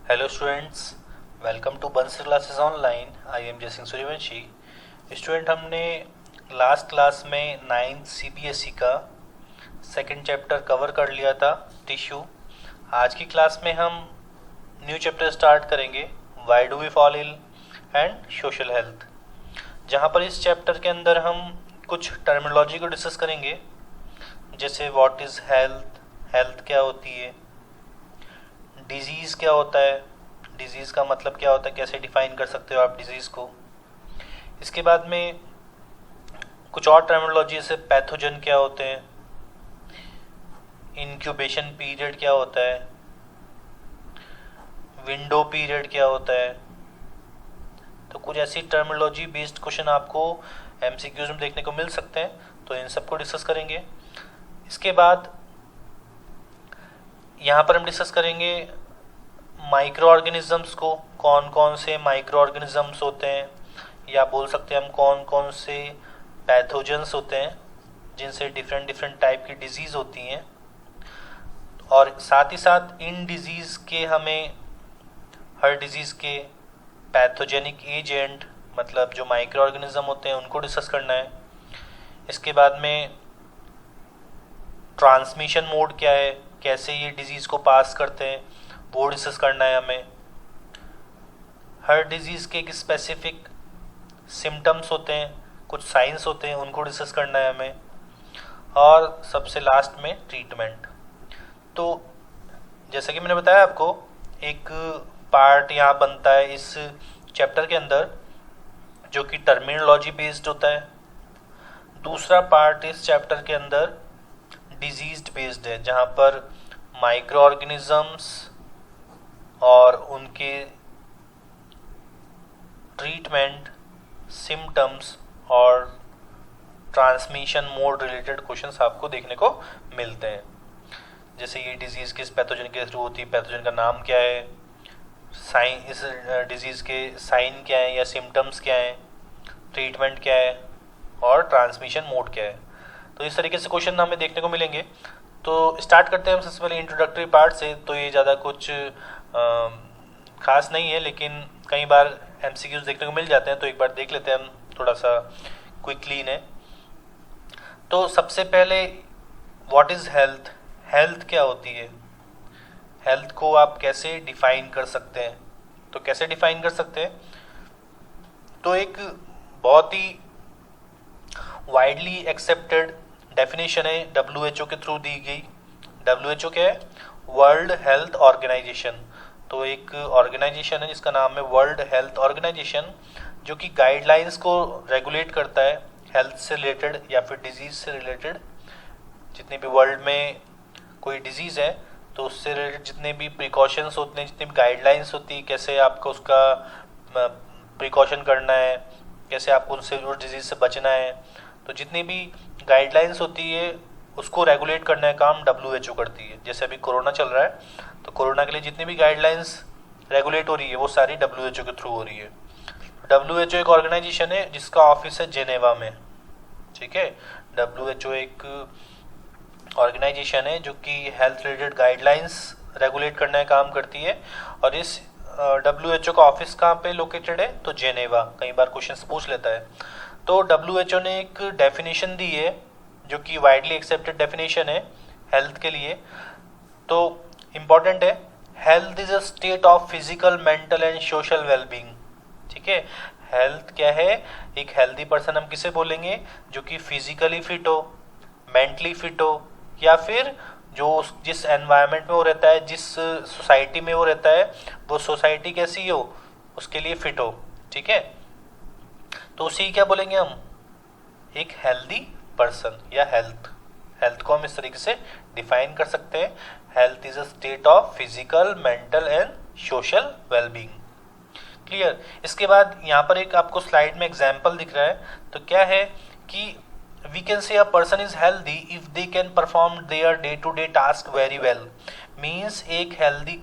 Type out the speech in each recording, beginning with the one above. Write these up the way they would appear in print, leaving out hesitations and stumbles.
Hello students, welcome to बंसी classes online. I am जय Singh Suryavanshi. Student, हमने लास्ट क्लास में 9th CBSE का सेकंड चैप्टर कवर कर लिया था, टिश्यू। आज की क्लास में हम न्यू चैप्टर स्टार्ट करेंगे, why do we fall ill and social health, जहाँ पर इस चैप्टर के अंदर हम कुछ टर्मिनोलॉजी को डिस्कस करेंगे, जैसे व्हाट इज़ हेल्थ, हेल्थ क्या होती है, डिजीज़ क्या होता है, डिजीज़ का मतलब क्या होता है, कैसे डिफाइन कर सकते हो आप डिजीज़ को। इसके बाद में कुछ और टर्मिनोलॉजी, जैसे पैथोजन क्या होते हैं, इंक्यूबेशन पीरियड क्या होता है, विंडो पीरियड क्या होता है। तो कुछ ऐसी टर्मिनोलॉजी बेस्ड क्वेश्चन आपको MCQs में देखने को मिल सकते हैं, तो इन सबको डिस्कस करेंगे। इसके बाद यहाँ पर हम डिस्कस करेंगे माइक्रो ऑर्गेनिजम्स को, कौन कौन से माइक्रो ऑर्गेनिजम्स होते हैं, या बोल सकते हैं हम कौन कौन से पैथोजेंस होते हैं जिनसे डिफरेंट डिफरेंट टाइप की डिजीज़ होती हैं। और साथ ही साथ इन डिजीज़ के हमें हर डिजीज़ के पैथोजेनिक एजेंट, मतलब जो माइक्रो ऑर्गेनिज्म होते हैं, उनको डिस्कस करना है। इसके बाद में ट्रांसमिशन मोड क्या है, कैसे ये डिजीज़ को पास करते हैं, वो डिस्कस करना है हमें। हर डिजीज़ के एक स्पेसिफिक सिम्टम्स होते हैं, कुछ साइंस होते हैं, उनको डिस्कस करना है हमें। और सबसे लास्ट में ट्रीटमेंट। तो जैसा कि मैंने बताया आपको, एक पार्ट यहाँ बनता है इस चैप्टर के अंदर जो कि टर्मिनोलॉजी बेस्ड होता है। दूसरा पार्ट इस चैप्टर के अंदर डिजीज बेस्ड है, जहाँ पर माइक्रो ऑर्गेनिजम्स और उनके ट्रीटमेंट, सिम्टम्स और ट्रांसमिशन मोड रिलेटेड क्वेश्चंस आपको देखने को मिलते हैं। जैसे ये डिजीज़ किस पैथोजन के थ्रू होती है, पैथोजन का नाम क्या है, साइन, इस डिजीज़ के साइन क्या है या सिम्टम्स क्या है, ट्रीटमेंट क्या है और ट्रांसमिशन मोड क्या है। तो इस तरीके से क्वेश्चन हमें देखने को मिलेंगे। तो स्टार्ट करते हैं हम सबसे पहले इंट्रोडक्टरी पार्ट से। तो ये ज़्यादा कुछ खास नहीं है, लेकिन कई बार MCQs देखने को मिल जाते हैं, तो एक बार देख लेते हैं हम थोड़ा सा क्विकली इन्हें। तो सबसे पहले व्हाट इज़ हेल्थ, हेल्थ क्या होती है, हेल्थ को आप कैसे डिफाइन कर सकते हैं। तो कैसे डिफाइन कर सकते हैं, तो एक बहुत ही वाइडली एक्सेप्टेड डेफिनेशन है, WHO के थ्रू दी गई। WHO क्या है? World health organisation. तो एक ऑर्गेनाइजेशन है जिसका नाम है वर्ल्ड हेल्थ ऑर्गेनाइजेशन, जो कि गाइडलाइंस को रेगुलेट करता है हेल्थ से रिलेटेड या फिर डिजीज से रिलेटेड। जितने भी वर्ल्ड में कोई डिजीज़ है तो उससे रिलेटेड जितने भी प्रिकॉशंस होते हैं, जितनी भी गाइडलाइंस होती है, कैसे आपको उसका प्रिकॉशन करना है, कैसे आपको उनसे उस डिजीज़ से बचना है, तो जितनी भी गाइडलाइंस होती है उसको रेगुलेट करने का काम WHO करती है। जैसे अभी कोरोना चल रहा है, तो कोरोना के लिए जितनी भी गाइडलाइंस रेगुलेट हो रही है वो सारी WHO के थ्रू हो रही है। WHO एक ऑर्गेनाइजेशन है जिसका ऑफिस है जेनेवा में, ठीक है। WHO एक ऑर्गेनाइजेशन है जो कि हेल्थ रिलेटेड गाइडलाइंस रेगुलेट करने का काम करती है। और इस WHO का ऑफिस कहाँ पे लोकेटेड है? तो जेनेवा। कई बार क्वेश्चंस पूछ लेता है। तो WHO ने एक डेफिनेशन दी है जो कि वाइडली एक्सेप्टेड डेफिनेशन है हेल्थ के लिए। तो इम्पॉर्टेंट है, health is a state of physical, mental and social wellbeing, ठीक है। हेल्थ क्या है? एक हेल्दी पर्सन हम किसे बोलेंगे? जो कि फिजिकली फिट हो, मेंटली फिट हो, या फिर जो जिस एनवायरनमेंट में वो रहता है, जिस सोसाइटी में वो रहता है, वो सोसाइटी कैसी हो उसके लिए फिट हो, ठीक है। तो उसी क्या बोलेंगे हम? एक हेल्दी पर्सन या हेल्थ। हेल्थ को हम इस तरीके से डिफाइन कर सकते हैं, health is a state of physical, mental and social wellbeing. Clear. इसके बाद यहाँ पर एक आपको स्लाइड में एग्जाम्पल दिख रहा है। तो क्या है कि we can say a person is healthy if they can perform their day to day task very well। means एक healthy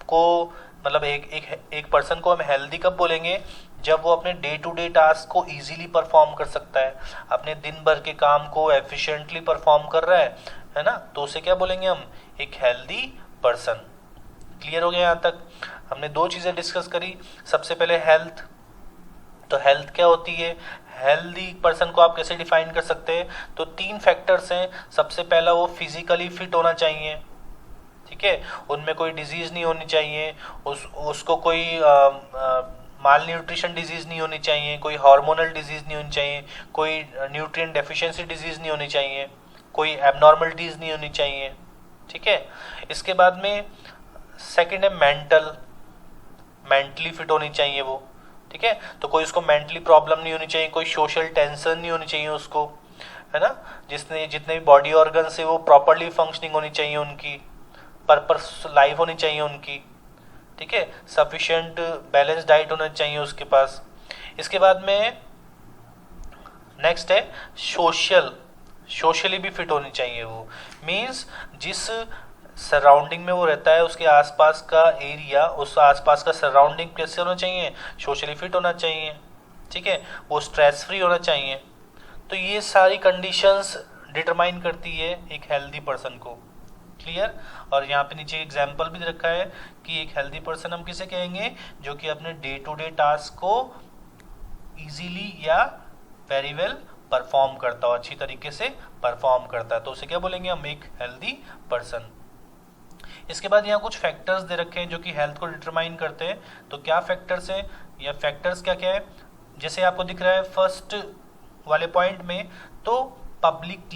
को, मतलब एक पर्सन को हम हेल्दी कब बोलेंगे? जब वो अपने डे टू डे टास्क को इजीली परफॉर्म कर सकता है, अपने दिन भर के काम को एफिशिएंटली परफॉर्म कर रहा है ना, तो उसे क्या बोलेंगे हम? एक हेल्दी पर्सन। क्लियर हो गया यहाँ तक? हमने दो चीज़ें डिस्कस करी। सबसे पहले हेल्थ। तो हेल्थ क्या होती है, हेल्दी पर्सन को आप कैसे डिफाइन कर सकते हैं? तो 3 फैक्टर्स हैं। सबसे पहला वो फिजिकली फिट होना चाहिए, ठीक है, उनमें कोई डिजीज नहीं होनी चाहिए, उसको कोई माल न्यूट्रिशन डिजीज नहीं होनी चाहिए, कोई हार्मोनल डिजीज नहीं होनी चाहिए, कोई न्यूट्रिएंट डेफिशिएंसी डिजीज नहीं होनी चाहिए, कोई एबनॉर्मलिटीज नहीं होनी चाहिए, ठीक है। इसके बाद में सेकंड है मेंटली फिट होनी चाहिए वो, ठीक है। तो कोई उसको मेंटली प्रॉब्लम नहीं होनी चाहिए, कोई सोशल टेंशन नहीं होनी चाहिए उसको, है ना। जितने भी बॉडी ऑर्गन्स है वो प्रॉपरली फंक्शनिंग होनी चाहिए, उनकी पर्पस लाइफ होनी चाहिए उनकी, ठीक है। सफिशिएंट बैलेंस डाइट होना चाहिए उसके पास। इसके बाद में नेक्स्ट है सोशली भी फिट होनी चाहिए वो। मीन्स जिस सराउंडिंग में वो रहता है, उसके आसपास का एरिया, उस आसपास का सराउंडिंग कैसे होना चाहिए, सोशली फिट होना चाहिए, ठीक है। वो स्ट्रेस फ्री होना चाहिए। तो ये सारी कंडीशंस डिटरमाइन करती है एक हेल्दी पर्सन को। क्लियर? और यहाँ पे नीचे एग्जाम्पल भी रखा है कि एक हेल्दी पर्सन हम किसे कहेंगे, जो कि अपने डे टू डे टास्क को इजीली या वेरी वेल परफॉर्म करता हो, अच्छी तरीके से परफॉर्म करता है, तो उसे क्या बोलेंगे हम, एक हेल्दी पर्सन। इसके बाद यहाँ कुछ फैक्टर्स दे रखे हैं जो कि हेल्थ को डिटरमाइन करते हैं। तो क्या फैक्टर्स हैं, या फैक्टर्स क्या क्या है? जैसे आपको दिख रहा है फर्स्ट वाले पॉइंट में, तो पब्लिक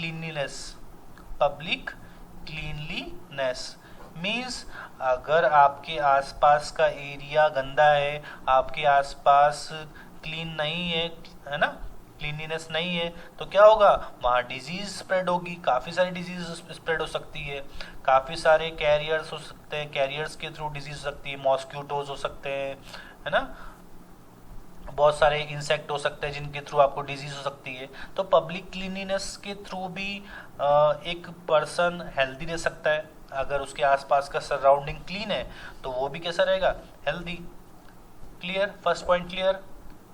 क्लीनलीनेस मीन्स अगर आपके आसपास का एरिया गंदा है, आपके आसपास क्लीन नहीं है ना, क्लीनलीनेस नहीं है, तो क्या होगा, वहाँ डिजीज स्प्रेड होगी, काफ़ी सारी डिजीज स्प्रेड हो सकती है, काफ़ी सारे कैरियर्स हो सकते हैं, कैरियर्स के थ्रू डिजीज हो सकती है, मॉस्क्यूटोज हो सकते हैं, है ना, बहुत सारे इंसेक्ट हो सकते हैं जिनके थ्रू आपको डिजीज हो सकती है। तो पब्लिक क्लीनिनेस के थ्रू भी एक पर्सन हेल्दी रह सकता है। अगर उसके आसपास का सराउंडिंग क्लीन है तो वो भी कैसा रहेगा, healthy. Clear? First point clear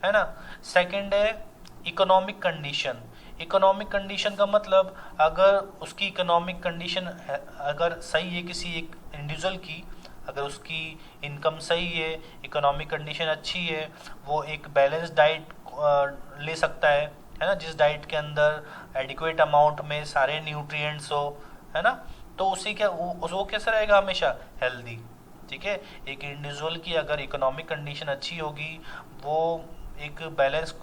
है ना। सेकंड है इकोनॉमिक कंडीशन। इकोनॉमिक कंडीशन का मतलब अगर उसकी इकोनॉमिक कंडीशन अगर सही है किसी एक इंडिविजुअल की, अगर उसकी इनकम सही है, इकोनॉमिक कंडीशन अच्छी है, वो एक बैलेंस डाइट ले सकता है ना, जिस डाइट के अंदर एडिक्वेट अमाउंट में सारे न्यूट्रिएंट्स हो, है ना, तो उसी क्या वो कैसा रहेगा, हमेशा हेल्दी। ठीक है, एक इंडिविजुअल की अगर इकोनॉमिक कंडीशन अच्छी होगी, वो एक बैलेंस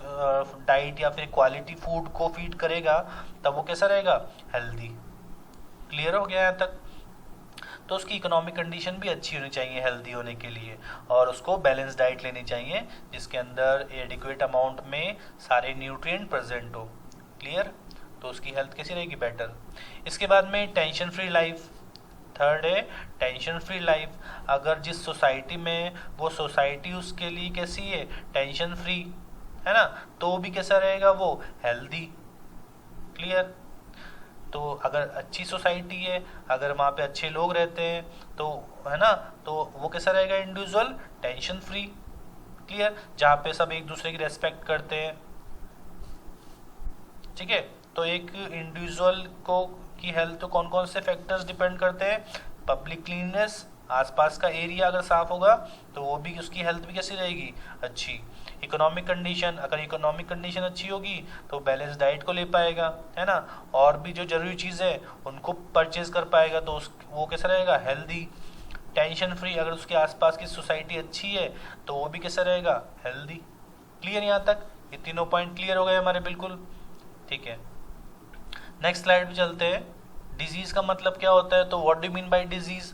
डाइट या फिर क्वालिटी फूड को फीड करेगा, तब वो कैसा रहेगा, हेल्दी। क्लियर हो गया यहाँ तक? तो उसकी इकोनॉमिक कंडीशन भी अच्छी होनी चाहिए हेल्दी होने के लिए, और उसको बैलेंस डाइट लेनी चाहिए जिसके अंदर एडिक्वेट अमाउंट में सारे न्यूट्रिएंट प्रेजेंट हो। क्लियर? तो उसकी हेल्थ कैसी रहेगी, बेटर। इसके बाद में टेंशन फ्री लाइफ। थर्ड है टेंशन फ्री लाइफ। अगर जिस सोसाइटी में वो सोसाइटी उसके लिए कैसी है, टेंशन फ्री, है ना, तो भी कैसा रहेगा, वो हेल्दी। क्लियर? तो अगर अच्छी सोसाइटी है, अगर वहाँ पे अच्छे लोग रहते हैं, तो है ना, तो वो कैसा रहेगा, इंडिविजुअल टेंशन फ्री। क्लियर? जहाँ पे सब एक दूसरे की रेस्पेक्ट करते हैं। ठीक है, तो एक इंडिविजुअल को की हेल्थ तो कौन कौन से फैक्टर्स डिपेंड करते हैं, पब्लिक क्लीननेस, आसपास का एरिया अगर साफ होगा तो वो भी, उसकी हेल्थ भी कैसी रहेगी, अच्छी। इकोनॉमिक कंडीशन, अगर इकोनॉमिक कंडीशन अच्छी होगी तो बैलेंस डाइट को ले पाएगा, है ना, और भी जो जरूरी चीज़ है उनको परचेज कर पाएगा, तो वो कैसा रहेगा, हेल्दी। टेंशन फ्री, अगर उसके आसपास की सोसाइटी अच्छी है तो वो भी कैसा रहेगा, हेल्दी। क्लियर यहाँ तक? ये तीनों पॉइंट क्लियर हो गए हमारे, बिल्कुल। ठीक है, नेक्स्ट स्लाइड पे चलते हैं। डिजीज का मतलब क्या होता है, तो what do mean by disease,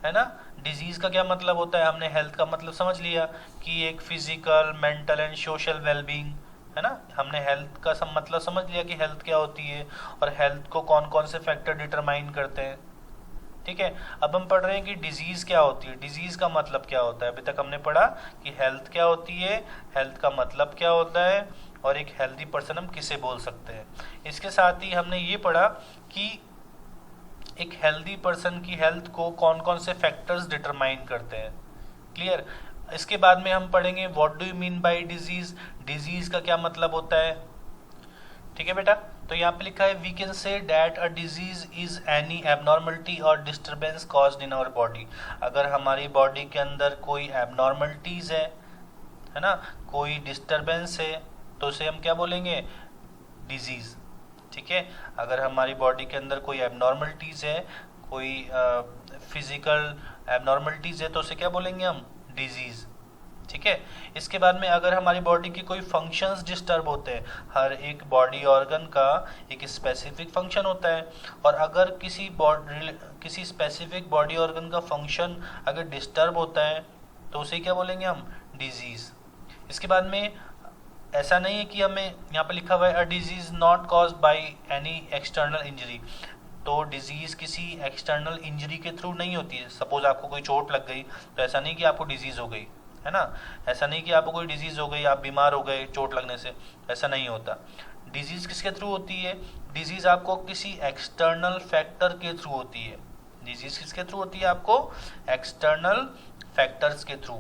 है ना। डिजीज का क्या मतलब होता है, हमने हेल्थ का मतलब समझ लिया कि एक physical, mental and social wellbeing, है ना। हमने हेल्थ का मतलब समझ लिया कि हेल्थ क्या होती है और हेल्थ को कौन कौन से फैक्टर डिटरमाइन करते हैं। ठीक है, अब हम पढ़ रहे हैं कि डिजीज क्या होती है, डिजीज का मतलब क्या होता है। अभी तक हमने पढ़ा कि हेल्थ क्या होती है, हेल्थ का मतलब क्या होता है, और एक हेल्दी पर्सन हम किसे बोल सकते हैं। इसके साथ ही हमने ये पढ़ा कि एक हेल्दी पर्सन की हेल्थ को कौन कौन से फैक्टर्स डिटरमाइन करते हैं। क्लियर? इसके बाद में हम पढ़ेंगे what do you mean by disease, disease का क्या मतलब होता है। ठीक है बेटा, तो यहाँ पे लिखा है we can say that a disease is any abnormality or disturbance caused in our body. अगर हमारी बॉडी के अंदर कोई एबनॉर्मलिटीज है ना, कोई डिस्टर्बेंस है, तो उसे हम क्या बोलेंगे, डिजीज। ठीक है, अगर हमारी बॉडी के अंदर कोई एबनॉर्मलिटीज है, कोई फिजिकल एबनॉर्मलिटीज है, तो उसे क्या बोलेंगे हम, डिजीज। ठीक है, इसके बाद में अगर हमारी बॉडी की कोई फंक्शंस डिस्टर्ब होते हैं, हर एक बॉडी ऑर्गन का एक स्पेसिफिक फंक्शन होता है, और अगर किसी स्पेसिफिक बॉडी ऑर्गन का फंक्शन अगर डिस्टर्ब होता है तो उसे क्या बोलेंगे हम, डिजीज। इसके बाद में ऐसा नहीं है कि हमें यहाँ पे लिखा हुआ है a disease not caused by any external injury, तो डिजीज किसी एक्सटर्नल इंजरी के थ्रू नहीं होती है। सपोज आपको कोई चोट लग गई तो ऐसा नहीं कि आपको डिजीज हो गई, है ना, ऐसा नहीं कि आपको कोई डिजीज हो गई, आप बीमार हो गए चोट लगने से, ऐसा नहीं होता। डिजीज किसके थ्रू होती है, डिजीज आपको किसी एक्सटर्नल फैक्टर के थ्रू होती है। डिजीज किसके थ्रू होती है, आपको एक्सटर्नल फैक्टर्स के थ्रू,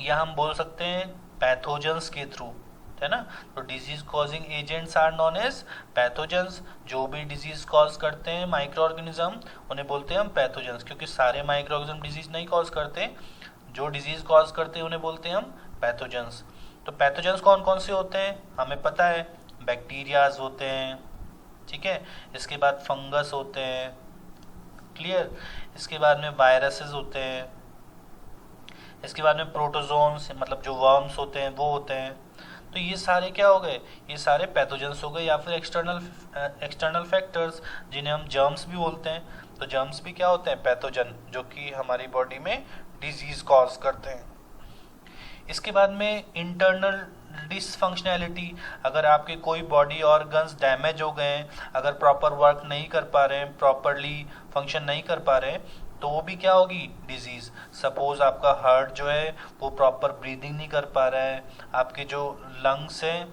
या हम बोल सकते हैं पैथोजेंस के थ्रू, है ना। तो disease causing agents are known as pathogens. जो भी डिजीज कॉज करते हैं माइक्रो ऑर्गेनिज्म, उन्हें बोलते हैं हम पैथोजेंस, क्योंकि सारे माइक्रो ऑर्गेनिज्म डिजीज नहीं कॉज करते, जो डिजीज कॉज करते हैं उन्हें बोलते हैं हम पैथोजेंस। तो पैथोजेंस कौन कौन से होते हैं, हमें पता है, बैक्टीरियाज होते हैं, ठीक है, इसके बाद फंगस होते हैं, क्लियर, इसके बाद में वायरसेस होते हैं, इसके बाद में प्रोटोजोन्स मतलब जो वर्म्स होते हैं वो होते हैं। तो ये सारे क्या हो गए, ये सारे पैथोजेंस हो गए, या फिर एक्सटर्नल फैक्टर्स जिन्हें हम जर्म्स भी बोलते हैं। तो जर्म्स भी क्या होते हैं, पैथोजन, जो कि हमारी बॉडी में डिजीज कॉज करते हैं। इसके बाद में इंटरनल डिसफंक्शनैलिटी, अगर आपके कोई बॉडी ऑर्गन्स डैमेज हो गए हैं, अगर प्रॉपर वर्क नहीं कर पा रहे हैं, प्रॉपरली फंक्शन नहीं कर पा रहे हैं, तो वो भी क्या होगी, डिजीज। सपोज आपका हार्ट जो है वो प्रॉपर ब्रीदिंग नहीं कर पा रहा है, आपके जो लंग्स हैं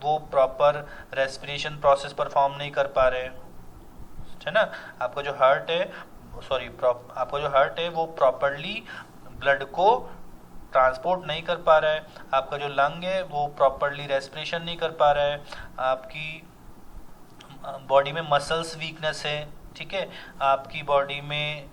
वो प्रॉपर रेस्पिरेशन प्रोसेस परफॉर्म नहीं कर पा रहे हैं, है ना, आपका जो हार्ट है आपका जो हार्ट है वो प्रॉपरली ब्लड को ट्रांसपोर्ट नहीं कर पा रहा है, आपका जो लंग है वो प्रॉपरली रेस्पिरेशन नहीं कर पा रहा है, आपकी बॉडी में मसल्स वीकनेस है, ठीक है, आपकी बॉडी में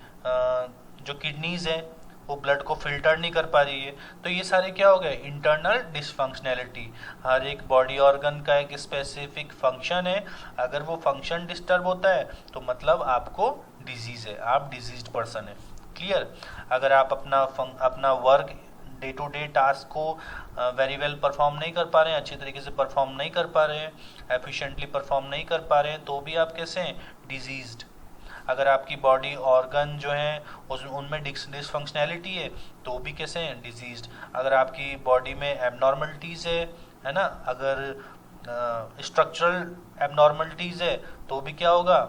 जो किडनीज है वो ब्लड को फिल्टर नहीं कर पा रही है। तो ये सारे क्या हो गए, इंटरनल डिसफंक्शनैलिटी। हर एक बॉडी ऑर्गन का एक स्पेसिफिक फंक्शन है, अगर वो फंक्शन डिस्टर्ब होता है तो मतलब आपको डिजीज है, आप डिजीज्ड पर्सन है, क्लियर। अगर आप अपना work day to day task को वेरी वेल परफॉर्म नहीं कर पा रहे हैं, अच्छी तरीके से परफॉर्म नहीं कर पा रहे हैं, एफिशिएंटली परफॉर्म नहीं कर पा रहे हैं, तो भी आप कैसे हैं, डिजीज्ड। अगर आपकी बॉडी ऑर्गन जो हैं उनमें डिसफंक्शनैलिटी है तो भी कैसे हैं, डिजीज्ड। अगर आपकी बॉडी में एबनॉर्मलिटीज़ है ना, अगर स्ट्रक्चरल एबनॉर्मलिटीज़ है तो भी क्या होगा,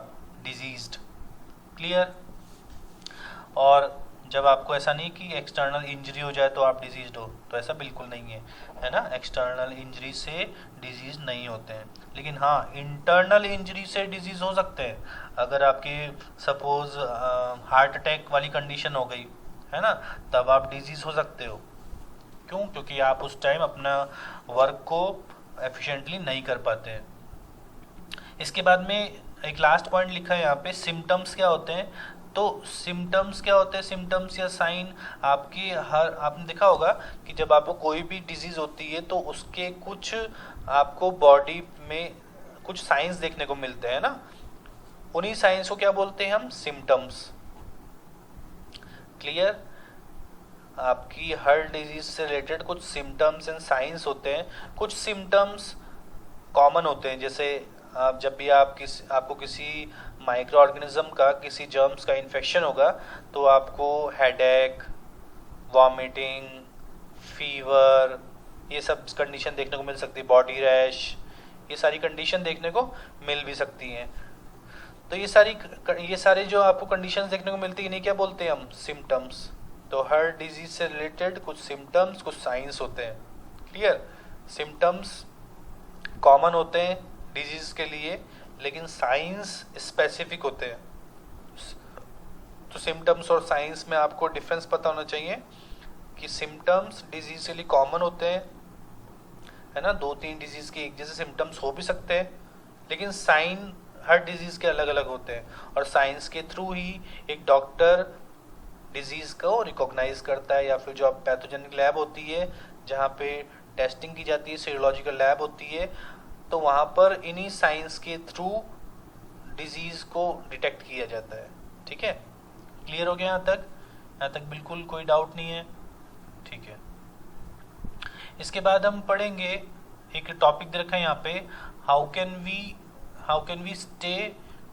डिजीज्ड, क्लियर। और जब आपको ऐसा नहीं कि एक्सटर्नल इंजरी हो जाए तो आप डिजीज्ड हो, तो ऐसा बिल्कुल नहीं है ना, एक्सटर्नल इंजरी से डिजीज नहीं होते हैं। लेकिन हाँ, इंटरनल इंजरी से डिजीज हो सकते हैं। अगर आपकी सपोज हार्ट अटैक वाली कंडीशन हो गई, है ना, तब आप डिजीज हो सकते हो। क्यों, क्योंकि आप उस टाइम अपना वर्क को एफिशिएंटली नहीं कर पाते हैं। इसके बाद में एक लास्ट पॉइंट लिखा है यहाँ पे, सिम्टम्स क्या होते हैं। तो सिम्टम्स क्या होते हैं, सिम्टम्स या साइन आपने देखा होगा कि जब आपको कोई भी डिजीज होती है तो उसके कुछ आपको बॉडी में कुछ साइंस देखने को मिलते हैं ना, उन्हीं साइंस को क्या बोलते हैं हम, सिम्टम्स, क्लियर। आपकी हर डिजीज से रिलेटेड कुछ सिम्टम्स एंड साइंस होते हैं। कुछ सिम्टम्स कॉमन होते हैं, जैसे जब भी आपको किसी माइक्रो ऑर्गेनिज्म का, किसी जर्म्स का इन्फेक्शन होगा तो आपको हेडेक, वॉमिटिंग, फीवर, ये सब कंडीशन देखने को मिल सकती है, बॉडी रैश, ये सारी कंडीशन देखने को मिल भी सकती हैं। तो ये सारे जो आपको कंडीशंस देखने को मिलती है इन्हें क्या बोलते हैं हम, सिम्टम्स। तो हर डिजीज से रिलेटेड कुछ सिम्टम्स, कुछ साइंस होते हैं, क्लियर। सिम्टम्स कॉमन होते हैं डिजीज के लिए, लेकिन साइंस स्पेसिफिक होते हैं। तो सिम्टम्स और साइंस में आपको डिफरेंस पता होना चाहिए कि सिम्टम्स डिजीज के लिए कॉमन होते हैं, है ना, 2-3 डिजीज के एक जैसे सिम्टम्स हो भी सकते हैं, लेकिन साइन हर डिजीज के अलग अलग होते हैं और साइंस के थ्रू ही एक डॉक्टर डिजीज को रिकॉग्नाइज करता है, या फिर जो पैथोजेनिक लैब होती है जहाँ पे टेस्टिंग की जाती है, सीरोलॉजिकल लैब होती है, तो वहाँ पर इन्हीं साइंस के थ्रू डिजीज को डिटेक्ट किया जाता है। ठीक है, क्लियर हो गया यहाँ तक? यहाँ तक बिल्कुल कोई डाउट नहीं है? ठीक है। इसके बाद हम पढ़ेंगे, एक टॉपिक दे रखा है यहाँ पे, how can we stay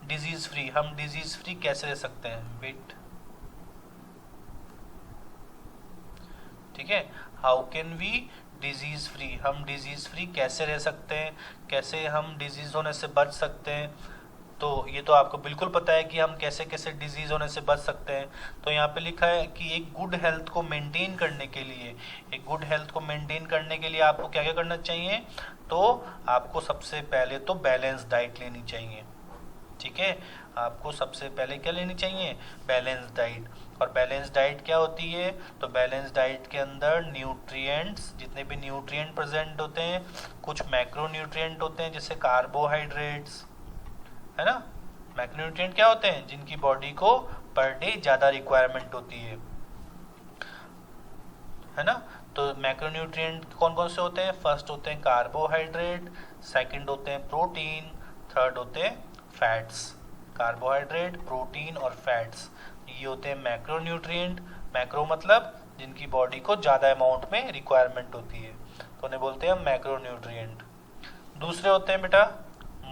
disease free. हम डिजीज फ्री कैसे रह सकते हैं? वेट, ठीक है, how can we disease free, हम डिजीज फ्री कैसे रह सकते हैं, कैसे हम डिजीज होने से बच सकते हैं। तो ये तो आपको बिल्कुल पता है कि हम कैसे कैसे डिजीज होने से बच सकते हैं। तो यहाँ पे लिखा है कि एक गुड हेल्थ को मेंटेन करने के लिए, एक गुड हेल्थ को मेंटेन करने के लिए आपको क्या क्या करना चाहिए? तो आपको सबसे पहले तो बैलेंस डाइट लेनी चाहिए। ठीक है, आपको सबसे पहले क्या लेनी चाहिए? Balance diet. और बैलेंस डाइट क्या होती है? तो बैलेंस डाइट के अंदर न्यूट्रिएंट्स, जितने भी न्यूट्रिएंट प्रेजेंट होते हैं, कुछ मैक्रो न्यूट्रिएंट होते हैं जैसे कार्बोहाइड्रेट्स, है ना। मैक्रोन्यूट्रिएंट क्या होते हैं? जिनकी बॉडी को पर डे ज्यादा रिक्वायरमेंट होती है ना। तो मैक्रोन्यूट्रिएंट कौन कौन से होते हैं? फर्स्ट होते हैं कार्बोहाइड्रेट, सेकंड होते हैं प्रोटीन, थर्ड होते हैं फैट्स। कार्बोहाइड्रेट, प्रोटीन और फैट्स, ये होते हैं मैक्रोन्यूट्रिएंट। मैक्रो मतलब जिनकी बॉडी को ज्यादा अमाउंट में रिक्वायरमेंट होती है, तो उन्हें बोलते हैं मैक्रोन्यूट्रिएंट। दूसरे होते हैं बेटा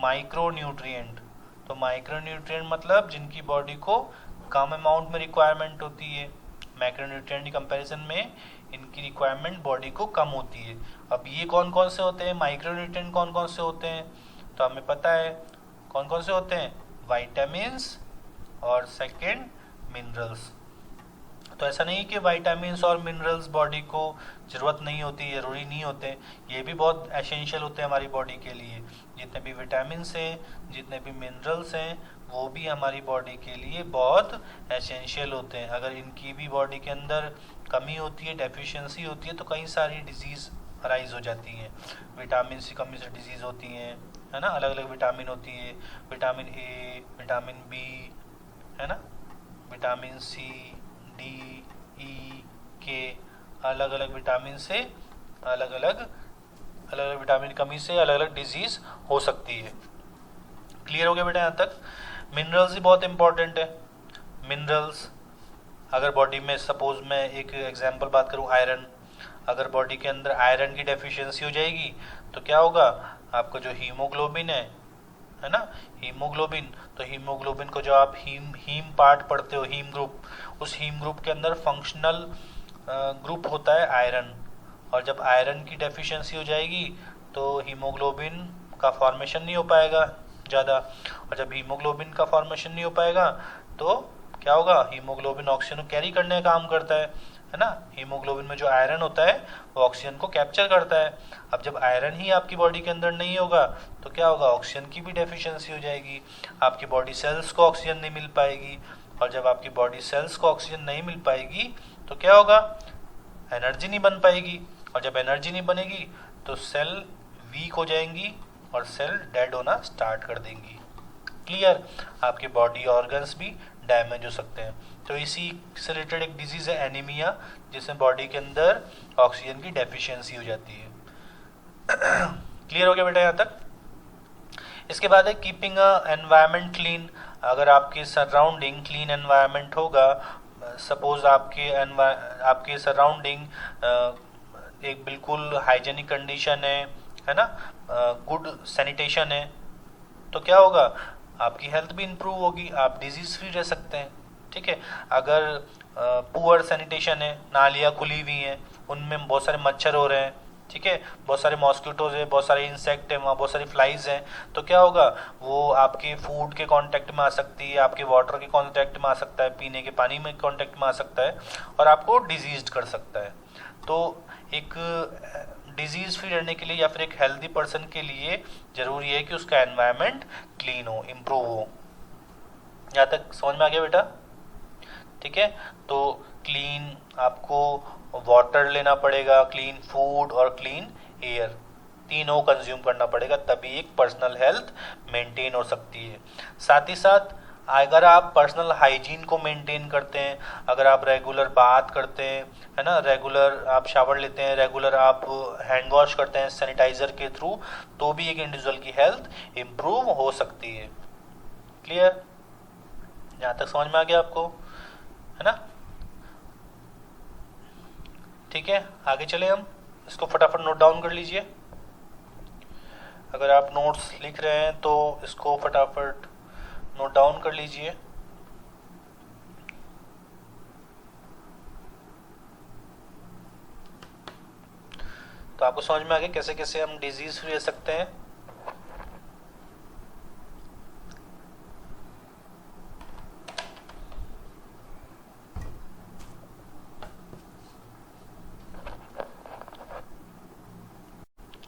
माइक्रोन्यूट्रिएंट। तो माइक्रोन्यूट्रिएंट मतलब जिनकी बॉडी को कम अमाउंट में रिक्वायरमेंट होती है, मैक्रोन्यूट्रिएंट की कंपैरिजन में इनकी रिक्वायरमेंट बॉडी को कम होती है। अब ये कौन कौन से होते हैं? माइक्रोन्यूट्रिएंट कौन कौन से होते हैं? तो हमें पता है कौन कौन से होते हैं, वाइटामिन्स और सेकंड मिनरल्स। तो ऐसा नहीं है कि वाइटामिन्स और मिनरल्स बॉडी को ज़रूरत नहीं होती, ज़रूरी नहीं होते, ये भी बहुत एसेंशियल होते हैं हमारी बॉडी के लिए। जितने भी विटामिन्स हैं, जितने भी मिनरल्स हैं, वो भी हमारी बॉडी के लिए बहुत एसेंशियल होते हैं। अगर इनकी भी बॉडी के अंदर कमी होती है, डेफिशिएंसी होती है, तो कई सारी डिजीज़ अराइज हो जाती हैं। विटामिन की कमी से डिजीज़ होती हैं, है ना। अलग अलग विटामिन होती है, विटामिन ए, विटामिन बी, है ना, विटामिन सी, डी, ई, के, अलग अलग विटामिन से अलग अलग विटामिन कमी से अलग अलग डिजीज हो सकती है। क्लियर हो गया बेटा यहाँ तक? मिनरल्स भी बहुत इंपॉर्टेंट है। मिनरल्स अगर बॉडी में, सपोज मैं एक एग्जांपल बात करूँ, आयरन, अगर बॉडी के अंदर आयरन की डेफिशिएंसी हो जाएगी तो क्या होगा? आपका जो हीमोग्लोबिन है ना, हीमोग्लोबिन, तो हीमोग्लोबिन को जो आप हीम पार्ट पढ़ते हो, हीम ग्रुप, उस हीम ग्रुप के अंदर फंक्शनल ग्रुप होता है आयरन। और जब आयरन की डेफिशिएंसी हो जाएगी तो हीमोग्लोबिन का फॉर्मेशन नहीं हो पाएगा ज़्यादा, और जब हीमोग्लोबिन का फॉर्मेशन नहीं हो पाएगा तो क्या होगा? हीमोग्लोबिन ऑक्सीजन को कैरी करने का काम करता है ना। हीमोग्लोबिन में जो आयरन होता है वो ऑक्सीजन को कैप्चर करता है। अब जब आयरन ही आपकी बॉडी के अंदर नहीं होगा तो क्या होगा? ऑक्सीजन की भी डेफिशिएंसी हो जाएगी, आपकी बॉडी सेल्स को ऑक्सीजन नहीं मिल पाएगी, और जब आपकी बॉडी सेल्स को ऑक्सीजन नहीं मिल पाएगी तो क्या होगा? एनर्जी नहीं बन पाएगी, और जब एनर्जी नहीं बनेगी तो सेल वीक हो जाएंगी और सेल डेड होना स्टार्ट कर देंगी। क्लियर? आपके बॉडी ऑर्गन्स भी डैमेज हो सकते हैं। तो इसी से रिलेटेड एक डिजीज है एनीमिया, जिसमें बॉडी के अंदर ऑक्सीजन की डेफिशिएंसी हो जाती है। क्लियर हो गया बेटा यहाँ तक? इसके बाद है कीपिंग अ एनवायरनमेंट क्लीन। अगर आपके सराउंडिंग क्लीन एनवायरनमेंट होगा, सपोज आपके सराउंडिंग एक बिल्कुल हाइजेनिक कंडीशन है ना, गुड सैनिटेशन है, तो क्या होगा? आपकी हेल्थ भी इम्प्रूव होगी, आप डिजीज फ्री रह सकते हैं। ठीक है, अगर पुअर सैनिटेशन है, नालियाँ खुली हुई हैं, उनमें बहुत सारे मच्छर हो रहे हैं, ठीक है, बहुत सारे मॉस्किटोज है, बहुत सारे इंसेक्ट है, वहाँ बहुत सारी फ्लाइज हैं, तो क्या होगा? वो आपके फूड के कांटेक्ट में आ सकती है, आपके वाटर के कांटेक्ट में आ सकता है, पीने के पानी में कांटेक्ट में आ सकता है और आपको डिजीज कर सकता है। तो एक डिजीज फ्री रहने के लिए या फिर एक हेल्दी पर्सन के लिए जरूरी है कि उसका एनवायरनमेंट क्लीन हो, इम्प्रूव हो। यहाँ तक समझ में आ गया बेटा? ठीक है, तो क्लीन आपको वाटर लेना पड़ेगा, क्लीन फूड और क्लीन एयर। तीनों कंज्यूम करना पड़ेगा, तभी एक पर्सनल हेल्थ मेंटेन हो सकती है। साथ ही साथ अगर आप पर्सनल हाइजीन को मेंटेन करते हैं, अगर आप रेगुलर बात करते हैं, है ना, रेगुलर आप शावर लेते हैं, रेगुलर आप हैंड वॉश करते हैं सैनिटाइजर के थ्रू, तो भी एक इंडिविजुअल की हेल्थ इम्प्रूव हो सकती है। क्लियर? यहाँ तक समझ में आ गया आपको, है ना? ठीक है, आगे चले हम। इसको फटाफट नोट डाउन कर लीजिए। अगर आप नोट्स लिख रहे हैं तो इसको फटाफट नोट डाउन कर लीजिए। तो आपको समझ में आ गया कैसे कैसे हम डिजीज फ्री रह सकते हैं।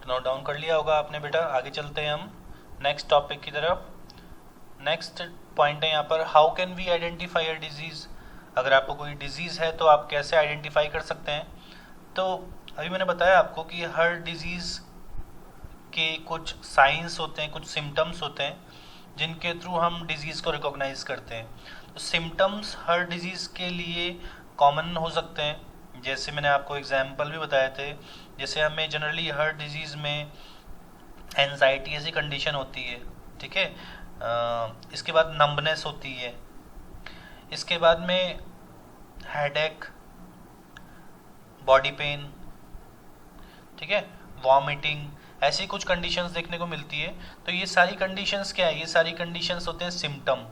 नोट डाउन कर लिया होगा आपने बेटा। आगे चलते हैं हम नेक्स्ट टॉपिक की तरफ। नेक्स्ट पॉइंट है यहाँ पर, how can we identify a disease. अगर आपको कोई डिजीज है तो आप कैसे आइडेंटिफाई कर सकते हैं। तो अभी मैंने बताया आपको कि हर डिजीज के कुछ साइंस होते हैं, कुछ सिम्टम्स होते हैं जिनके थ्रू हम डिजीज को रिकॉग्नाइज करते हैं। तो सिम्टम्स हर डिजीज के लिए कॉमन हो सकते हैं, जैसे मैंने आपको एग्जाम्पल भी बताए थे। जैसे हमें जनरली हर डिजीज में एंजाइटी ऐसी कंडीशन होती है, ठीक है। इसके बाद नंबनेस होती है, इसके बाद में हेडेक, बॉडी पेन, ठीक है, वॉमिटिंग, ऐसी कुछ कंडीशंस देखने को मिलती है। तो ये सारी कंडीशंस क्या है, ये सारी कंडीशंस होते हैं सिम्टम,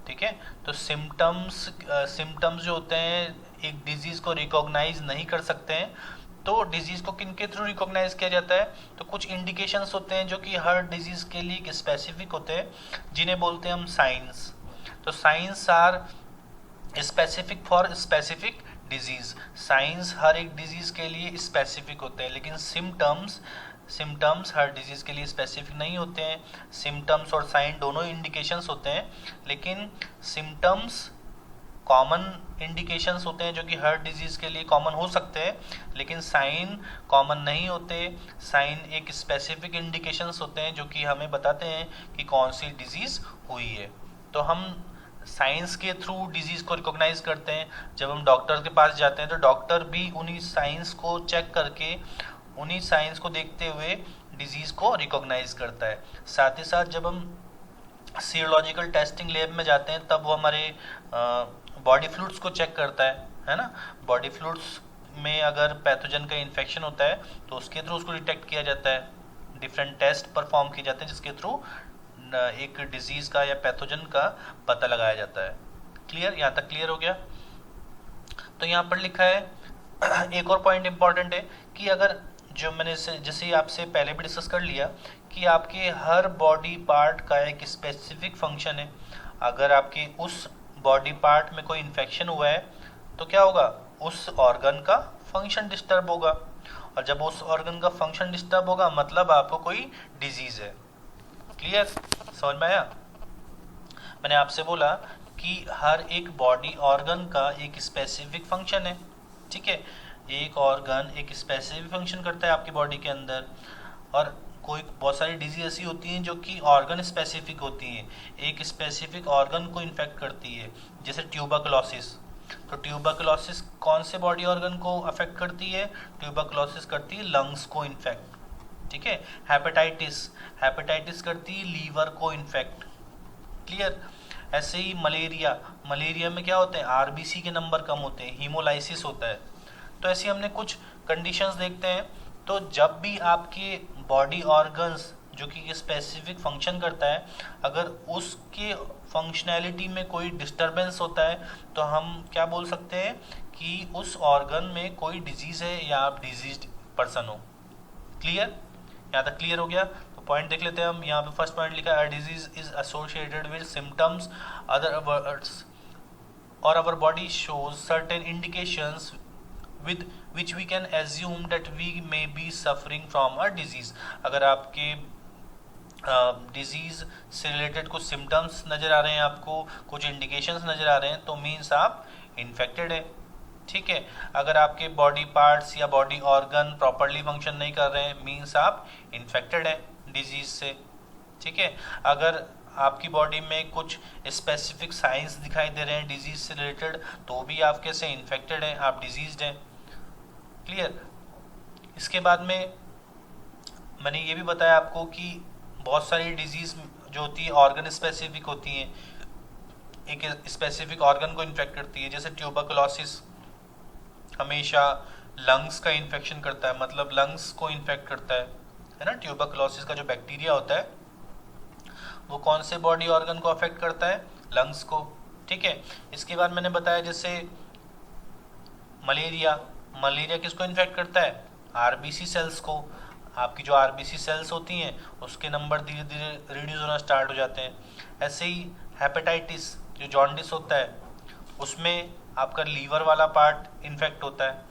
ठीक है। तो सिम्टम्स जो होते हैं एक डिजीज को रिकॉग्नाइज नहीं कर सकते हैं। तो डिजीज को किन के थ्रू रिकॉग्नाइज किया जाता है, तो कुछ इंडिकेशंस होते हैं जो कि हर डिजीज के लिए स्पेसिफिक होते हैं, जिन्हें बोलते हैं हम साइंस। तो signs are specific for specific disease. Signs हर एक डिजीज के लिए स्पेसिफिक होते हैं, लेकिन सिम्टम्स हर डिजीज के लिए स्पेसिफिक नहीं होते हैं। सिम्टम्स और साइन दोनों इंडिकेशंस होते हैं, लेकिन सिम्टम्स कॉमन इंडिकेशंस होते हैं जो कि हर डिजीज के लिए कॉमन हो सकते हैं, लेकिन साइन कॉमन नहीं होते। साइन एक स्पेसिफिक इंडिकेशंस होते हैं जो कि हमें बताते हैं कि कौन सी डिजीज हुई है। तो हम साइंस के थ्रू डिजीज को रिकॉग्नाइज करते हैं। जब हम डॉक्टर के पास जाते हैं तो डॉक्टर भी उन्हीं साइंस को चेक करके, उन्हीं साइंस को देखते हुए डिजीज को रिकॉग्नाइज करता है। साथ ही साथ जब हम सीरोलॉजिकल टेस्टिंग लैब में जाते हैं तब वो हमारे बॉडी फ्लूइड्स को चेक करता है ना। बॉडी फ्लूइड्स में अगर पैथोजन का इन्फेक्शन होता है तो उसके थ्रू उसको डिटेक्ट किया जाता है। डिफरेंट टेस्ट परफॉर्म किए जाते हैं जिसके थ्रू एक डिजीज का या पैथोजन का पता लगाया जाता है। क्लियर? यहाँ तक क्लियर हो गया? तो यहाँ पर लिखा है एक और पॉइंट इंपॉर्टेंट है कि अगर जो मैंने जैसे आपसे पहले भी डिस्कस कर लिया कि आपके हर बॉडी पार्ट का एक स्पेसिफिक फंक्शन है। अगर आपके उस बॉडी पार्ट में कोई इन्फेक्शन हुआ है तो क्या होगा, उस ऑर्गन का फंक्शन डिस्टर्ब होगा, और जब उस ऑर्गन का फंक्शन डिस्टर्ब होगा मतलब आपको कोई डिजीज है। क्लियर? समझ में आया? मैंने आपसे बोला कि हर एक बॉडी ऑर्गन का एक स्पेसिफिक फंक्शन है, ठीक है। एक ऑर्गन एक स्पेसिफिक फंक्शन करता है आपकी बॉडी के अंदर, और कोई बहुत सारी डिजीज ऐसी होती हैं जो कि ऑर्गन स्पेसिफिक होती हैं, एक स्पेसिफिक ऑर्गन को इन्फेक्ट करती है, जैसे ट्यूबरकुलोसिस। तो ट्यूबरकुलोसिस कौन से बॉडी ऑर्गन को अफेक्ट करती है? ट्यूबरकुलोसिस करती है लंग्स को इन्फेक्ट, ठीक है। हेपेटाइटिस करती है लीवर को इन्फेक्ट। क्लियर? ऐसे ही मलेरिया में क्या होते हैं, आरबीसी के नंबर कम होते हैं, हीमोलाइसिस होता है। तो ऐसी हमने कुछ कंडीशंस देखते हैं। तो जब भी आपके बॉडी ऑर्गन्स जो कि स्पेसिफिक फंक्शन करता है, अगर उसके फंक्शनैलिटी में कोई डिस्टरबेंस होता है तो हम क्या बोल सकते हैं कि उस ऑर्गन में कोई डिजीज है या आप डिजीज्ड पर्सन हो। क्लियर? यहाँ तक क्लियर हो गया? तो पॉइंट देख लेते हैं हम। यहाँ पे फर्स्ट पॉइंट लिखा है, disease is associated with symptoms other words और our body shows certain indications with which we can assume that we may be suffering from a disease। अगर आपके डिजीज से रिलेटेड कुछ सिम्टम्स नज़र आ रहे हैं, आपको कुछ इंडिकेशंस नज़र आ रहे हैं, तो मीन्स आप इन्फेक्टेड है। ठीक है। अगर आपके बॉडी पार्ट्स या बॉडी ऑर्गन प्रॉपरली फंक्शन नहीं कर रहे हैं, मीन्स आप इन्फेक्टेड हैं डिजीज से। ठीक है। अगर आपकी बॉडी में कुछ स्पेसिफिक साइंस दिखाई दे रहे हैं डिजीज से रिलेटेड, तो भी आप कैसे इन्फेक्टेड हैं, आप डिजीज्ड हैं। क्लियर। इसके बाद में मैंने ये भी बताया आपको कि बहुत सारी डिजीज जो होती है ऑर्गन स्पेसिफिक होती हैं, एक स्पेसिफिक ऑर्गन को इन्फेक्ट करती है। जैसे ट्यूबरकुलोसिस हमेशा लंग्स का इन्फेक्शन करता है, मतलब लंग्स को इन्फेक्ट करता है ना। ट्यूबरकुलोसिस का जो बैक्टीरिया होता है वो कौन से बॉडी ऑर्गन को अफेक्ट करता है, लंग्स को। ठीक है। इसके बाद मैंने बताया जैसे मलेरिया, मलेरिया किसको इन्फेक्ट करता है, आरबीसी सेल्स को। आपकी जो आरबीसी सेल्स होती हैं उसके नंबर धीरे धीरे रिड्यूस होना स्टार्ट हो जाते हैं। ऐसे ही हेपेटाइटिस जो जॉन्डिस होता है उसमें आपका लीवर वाला पार्ट इन्फेक्ट होता है।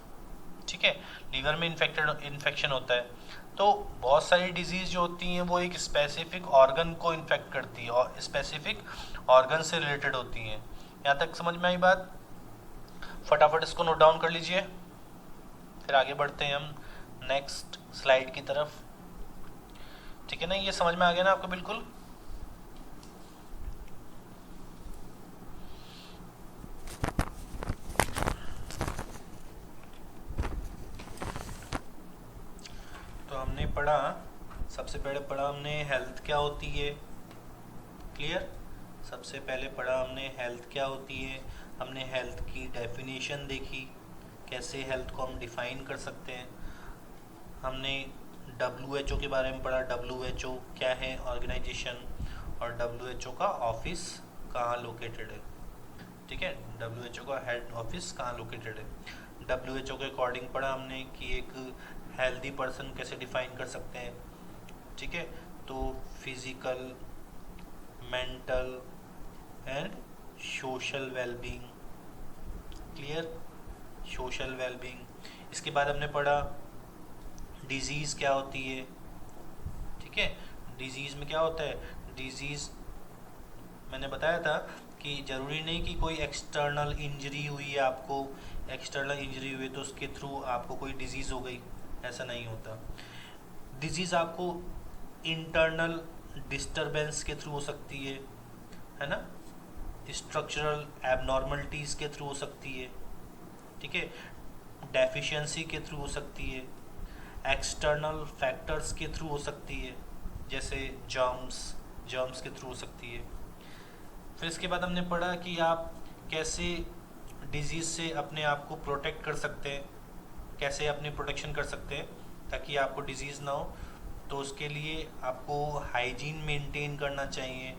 ठीक है। लीवर में इन्फेक्शन होता है। तो बहुत सारी डिजीज जो होती हैं वो एक स्पेसिफिक ऑर्गन को इन्फेक्ट करती है और स्पेसिफिक ऑर्गन से रिलेटेड होती हैं। यहाँ तक समझ में आई बात? फटाफट इसको नोट डाउन कर लीजिए, फिर आगे बढ़ते हैं हम नेक्स्ट स्लाइड की तरफ। ठीक है ना, ये समझ में आ गया ना आपको बिल्कुल? तो हमने पढ़ा, सबसे पहले पढ़ा हमने हेल्थ क्या होती है। क्लियर। सबसे पहले पढ़ा हमने हेल्थ क्या होती है, हमने हेल्थ की डेफिनेशन देखी, कैसे हेल्थ को हम डिफाइन कर सकते हैं। हमने WHO के बारे में पढ़ा, WHO क्या है ऑर्गेनाइजेशन, और WHO का ऑफिस कहाँ लोकेटेड है। ठीक है। WHO का हेड ऑफिस कहाँ लोकेटेड है। WHO के अकॉर्डिंग पढ़ा हमने कि एक हेल्दी पर्सन कैसे डिफाइन कर सकते हैं। ठीक है। तो physical, mental and social wellbeing. Clear. Social wellbeing. इसके बाद हमने पढ़ा डिजीज क्या होती है। ठीक है। डिजीज में क्या होता है, डिजीज मैंने बताया था कि जरूरी नहीं कि कोई एक्सटर्नल इंजरी हुई है आपको, एक्सटर्नल इंजरी हुई तो उसके थ्रू आपको कोई डिजीज हो गई, ऐसा नहीं होता। डिजीज आपको इंटरनल डिस्टरबेंस के थ्रू हो सकती है ना, स्ट्रक्चरल एबनॉर्मलिटीज के थ्रू हो सकती है। ठीक है। डेफिशिएंसी के थ्रू हो सकती है, एक्सटर्नल फैक्टर्स के थ्रू हो सकती है, जैसे जर्म्स के थ्रू हो सकती है। फिर इसके बाद हमने पढ़ा कि आप कैसे डिजीज से अपने आप को प्रोटेक्ट कर सकते हैं, कैसे अपनी प्रोटेक्शन कर सकते हैं ताकि आपको डिजीज़ ना हो। तो उसके लिए आपको हाइजीन मेंटेन करना चाहिए।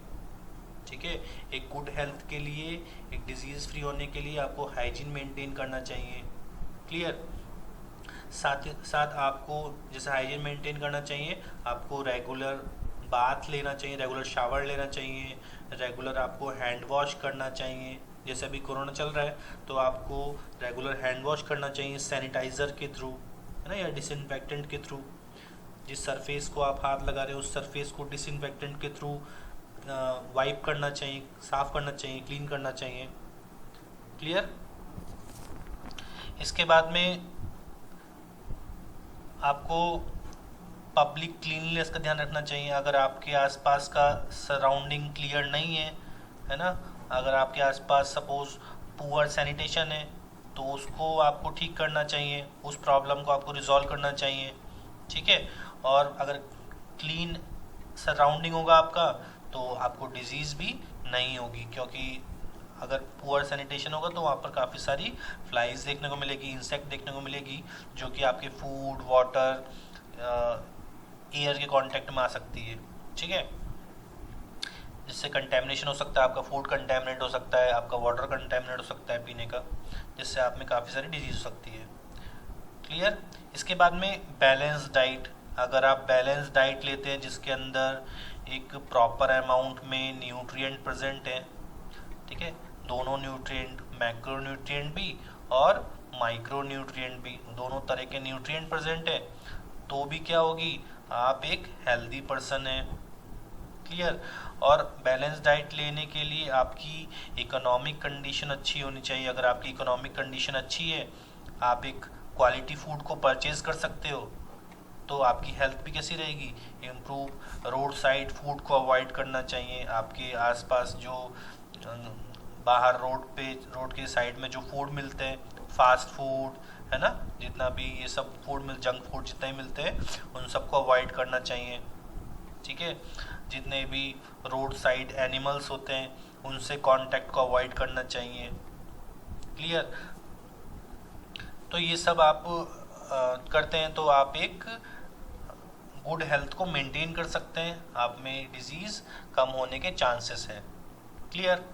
ठीक है। एक गुड हेल्थ के लिए, एक डिजीज़ फ्री होने के लिए आपको हाइजीन मेंटेन करना चाहिए। क्लियर। साथ आपको जैसे हाइजीन मेंटेन करना चाहिए, आपको रेगुलर बाथ लेना चाहिए, रेगुलर शावर लेना चाहिए, रेगुलर आपको हैंड वॉश करना चाहिए। जैसे अभी कोरोना चल रहा है तो आपको रेगुलर हैंड वॉश करना चाहिए सैनिटाइज़र के थ्रू, है ना, या डिसइंफेक्टेंट के थ्रू। जिस सरफेस को आप हाथ लगा रहे हो उस सरफेस को डिसइंफेक्टेंट के थ्रू वाइप करना चाहिए, साफ़ करना चाहिए, क्लीन करना चाहिए। क्लियर। इसके बाद में आपको पब्लिक क्लीनलीनेस का ध्यान रखना चाहिए। अगर आपके आसपास का सराउंडिंग क्लियर नहीं है ना, अगर आपके आसपास सपोज पुअर सैनिटेशन है तो उसको आपको ठीक करना चाहिए, उस प्रॉब्लम को आपको रिजॉल्व करना चाहिए। ठीक है। और अगर क्लीन सराउंडिंग होगा आपका तो आपको डिजीज़ भी नहीं होगी, क्योंकि अगर पुअर सैनिटेशन होगा तो वहाँ पर काफ़ी सारी फ्लाइज देखने को मिलेगी, इंसेक्ट देखने को मिलेगी, जो कि आपके फूड, वाटर, एयर के कांटेक्ट में आ सकती है। ठीक है। जिससे कंटेमिनेशन हो सकता है, आपका फूड कंटेमिनेट हो सकता है, आपका वाटर कंटेमिनेट हो सकता है पीने का, जिससे आप में काफ़ी सारी डिजीज़ हो सकती है। क्लियर। इसके बाद में बैलेंस डाइट। अगर आप बैलेंस डाइट लेते हैं जिसके अंदर एक प्रॉपर अमाउंट में न्यूट्रिएंट प्रेजेंट है, ठीक है, दोनों न्यूट्रिएंट, मैक्रो न्यूट्रिएंट भी और माइक्रो न्यूट्रिएंट भी, दोनों तरह के न्यूट्रिएंट प्रेजेंट है, तो भी क्या होगी, आप एक हेल्दी पर्सन है। क्लियर। और बैलेंस डाइट लेने के लिए आपकी इकोनॉमिक कंडीशन अच्छी होनी चाहिए। अगर आपकी इकोनॉमिक कंडीशन अच्छी है, आप एक क्वालिटी फूड को परचेज कर सकते हो, तो आपकी हेल्थ भी कैसी रहेगी, इम्प्रूव। रोड साइड फूड को अवॉइड करना चाहिए। आपके आसपास जो बाहर रोड के साइड में जो फूड मिलते हैं, फास्ट फूड है ना, जितना भी ये सब फूड जंक फूड जितने मिलते हैं, उन सबको अवॉइड करना चाहिए। ठीक है, जितने भी रोड साइड एनिमल्स होते हैं उनसे कांटेक्ट को अवॉइड करना चाहिए। क्लियर। तो ये सब आप करते हैं तो आप एक गुड हेल्थ को मेंटेन कर सकते हैं, आप में डिजीज कम होने के चांसेस हैं। क्लियर।